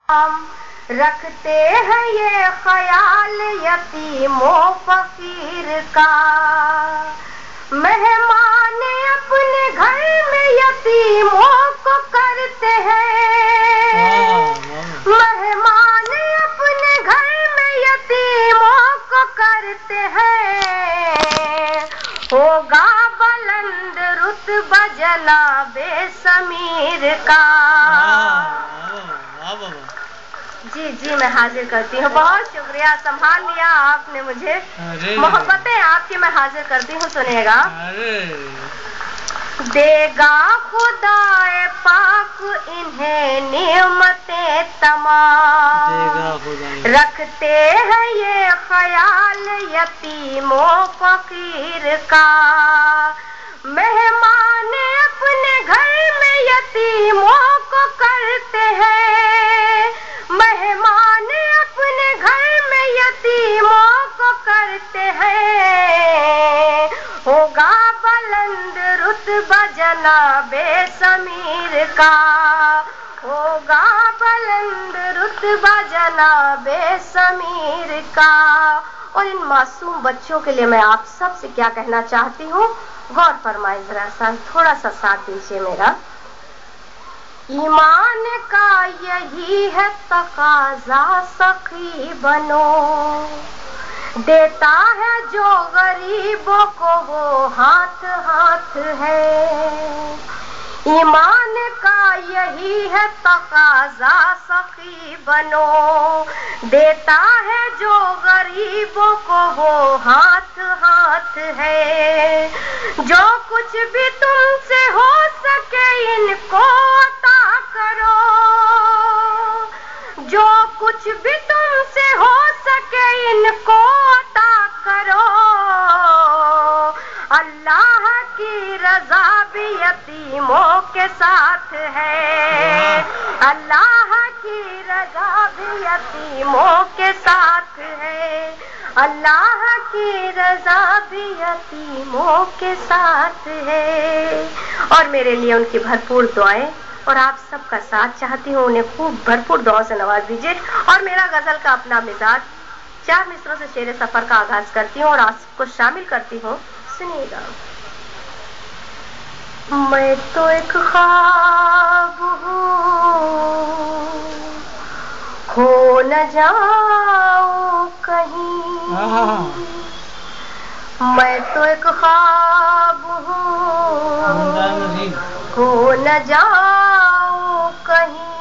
رکھتے ہیں یہ خیال یتیم و فقیر کا، مہمان اپنے گھر میں یتیموں کو کرتے ہیں، مہمان اپنے گھر میں یتیموں کو کرتے ہیں، ہوگا بلند رتبہ جناب سمیر کا۔ جی میں حاضر کرتی ہوں، بہت شکریہ، سنبھال لیا آپ نے مجھے، محبتیں آپ کی میں حاضر کرتی ہوں، سنیے گا۔ دے گا خدا پاک انہیں نعمتیں تمام، رکھتے ہیں یہ خیال یتیم و فقیر کا، مہمان اپنے گھر میں یتیموں کو کرتے ہیں، مہمان اپنے گھر میں یتیموں کو کرتے ہیں، ہوگا بلند رتبہ جناب سمیر کا، ہوگا بلند رتبہ جناب سمیر کا۔ اور ان معصوم بچوں کے لیے میں آپ سب سے کیا کہنا چاہتی ہوں، غور فرمائیں ذرا سا، تھوڑا سا ساتھ دیجیے میرا۔ ایمان کا یہی ہے تقاضا سخی بنو، دیتا ہے جو غریبوں کو وہ ہاتھ ہاتھ ہے، ایمان کا یہی ہے تقاضا سخی بنو، دیتا ہے جو غریبوں کو وہ ہاتھ ہاتھ ہے، جو کچھ بھی تم سے ہو سکے ان کو عطا کرو، جو کچھ بھی تم سے ہو سکے ان کو عطا کرو، اللہ کی رضا بھی یتیموں کے ساتھ ہے، اللہ کی رضا بھی یتیموں کے ساتھ ہے، اللہ کی رضا بھی یتیموں کے ساتھ ہے۔ اور میرے لیے ان کی بھرپور دعائیں اور آپ سب کا ساتھ چاہتی ہوں، انہیں خوب بھرپور دعاؤں سے نواز دیجیے۔ اور میرا غزل کا اپنا مزاج، 4 مصروں سے شعر سفر کا آغاز کرتی ہوں اور آپ کو شامل کرتی ہوں، سنیے گا۔ میں تو ایک خواب ہوں، کھو نہ جاؤں کہیں، میں تو ایک خواب ہوں، کھو نہ جاؤں کہیں،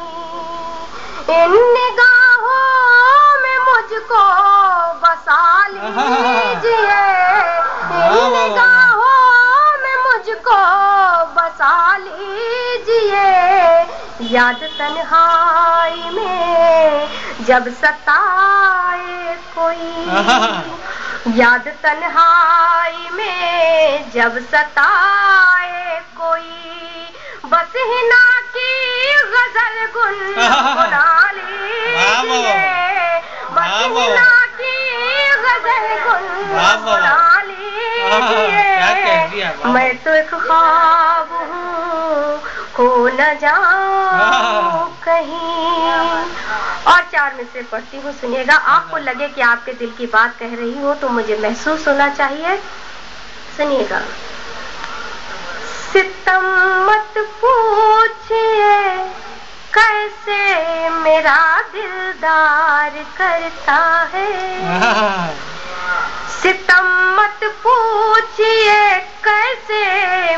ان نگاہوں میں مجھ کو بسا لیجیے، ان نگاہوں میں مجھ کو بسا لیجیے، یاد تنہائی میں جب ستائے کوئی، یاد تنہائی میں جب ستائے کوئی، بس ہنا کی غزل گنگنا لیجیے، بس ہنا کی غزل گنگنا لیجیے، میں تو ایک خواب ہوں، کھو نہ جاؤں کہیں۔ اور 4 مصرے پڑھتی ہوں، سنیے گا۔ آپ کو لگے کہ آپ کے دل کی بات کہہ رہی ہوں تو مجھے محسوس ہونا چاہیے، سنیے گا۔ ستم مت پوچھئے کیسے میرا دلدار کرتا ہے، ستم مت پوچھئے کیسے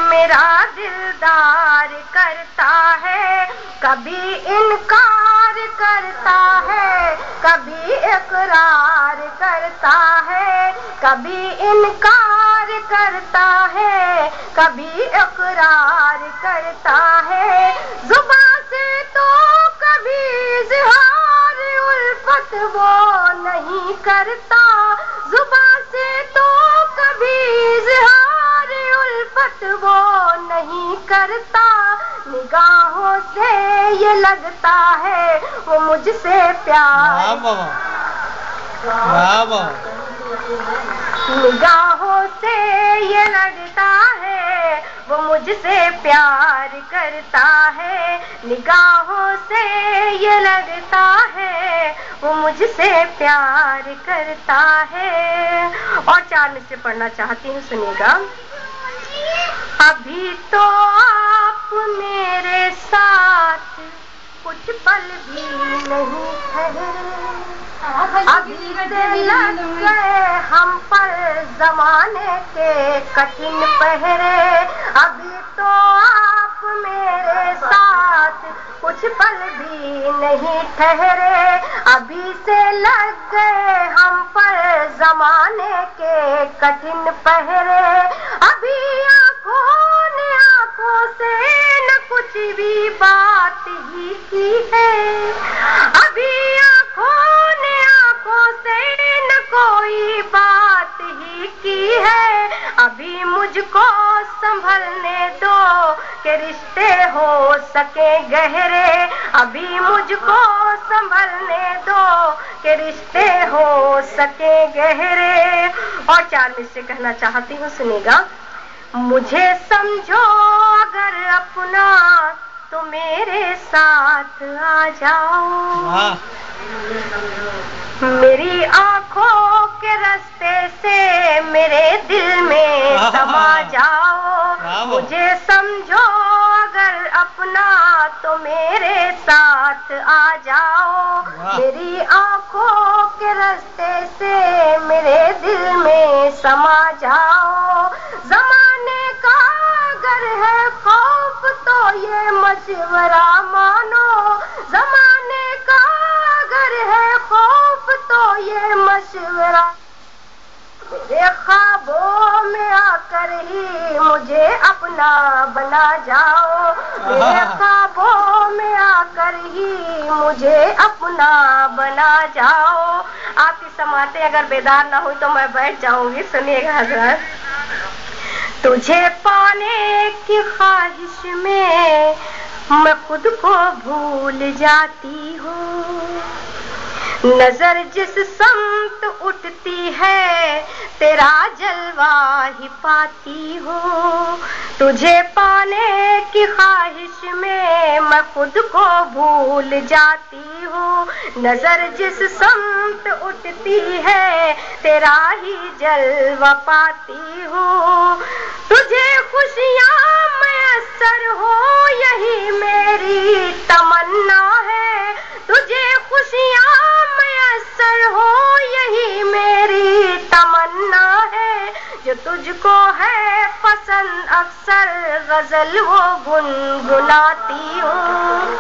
میرا دلدار کرتا ہے، کبھی انکار کرتا ہے کبھی اقرار کرتا ہے، کبھی انکار کرتا ہے کبھی اقرار کرتا ہے، زبان سے تو کبھی اظہار الفت وہ نہیں کرتا، زبان سے تو کبھی اظہار الفت وہ نہیں کرتا، نگاہوں سے یہ لگتا ہے وہ مجھ سے پیار، نگاہوں سے یہ لگتا ہے وہ مجھ سے پیار کرتا ہے، نگاہوں سے یہ لگتا ہے وہ مجھ سے پیار کرتا ہے۔ اور 4 مصرے پڑھنا چاہتی ہوں، سنیے گا۔ ابھی تو آپ میرے ساتھ کچھ پل بھی نہیں ٹھہرے، ابھی سے لگ گئے ہم پر زمانے کے کٹھن پہرے، ابھی تو آپ میرے ساتھ کچھ پل بھی نہیں ٹھہرے، ابھی سے لگ گئے ہم پر زمانے کے کٹھن پہرے، ابھی آنکھوں نے آنکھوں سے نہ کچھ بھی بات ہی کی ہے، ابھی آنکھوں نے آنکھوں سے نہ کوئی بات ہی کی ہے، ابھی مجھ کو سنبھلنے دو کہ رشتے ہو سکے گہرے، ابھی مجھ کو سنبھلنے دو کہ رشتے ہو سکے گہرے۔ اور 4 مصرے کہنا چاہتی ہوں، سنیے گا۔ مجھے سمجھو اگر اپنا تو میرے ساتھ آ جاؤ، میری آنکھوں کے راستے سے میرے دل میں سما جاؤ، مجھے سمجھو اگر اپنا تو میرے ساتھ آ جاؤ، میری آنکھوں کے راستے سے میرے دل میں سما جاؤ، زمانے کا اگر ہے خوف تو یہ مشورہ مانو، زمانے کا اگر ہے خوف تو یہ مشورہ، میرے خوابوں میں آ کر ہی مجھے اپنا بنا جاؤ، میرے خوابوں میں آ کر ہی مجھے اپنا بنا جاؤ۔ آپ کی سماعتیں اگر بیدار نہ ہوئی تو میں بیٹھ جاؤں گی، سنیے گا حضرت۔ تجھے پانے کی خواہش میں میں خود کو بھول جاتی ہوں، نظر جس سمت اٹھتی ہے تیرا جلوہ ہی پاتی ہوں، تجھے پانے کی خواہش میں میں خود کو بھول جاتی ہوں، نظر جس سمت اٹھتی ہے تیرا ہی جلوہ پاتی ہوں، تجھے خوشیاں میسر ہو یہی میری تمنا ہے، تجھے خوشیاں میسر ہو یہی میری تمنا ہے، جو تجھ کو ہے پسند اکثر غزل وہ گنگناتی ہوں۔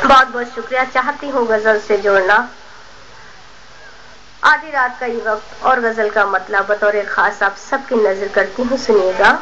بہت بہت شکریہ، چاہتی ہوں غزل سے جوڑنا۔ آدھی رات کا یہ وقت اور غزل کا مطلب بطور خاص آپ سب کی نظر کرتی ہوں، سنیے گا۔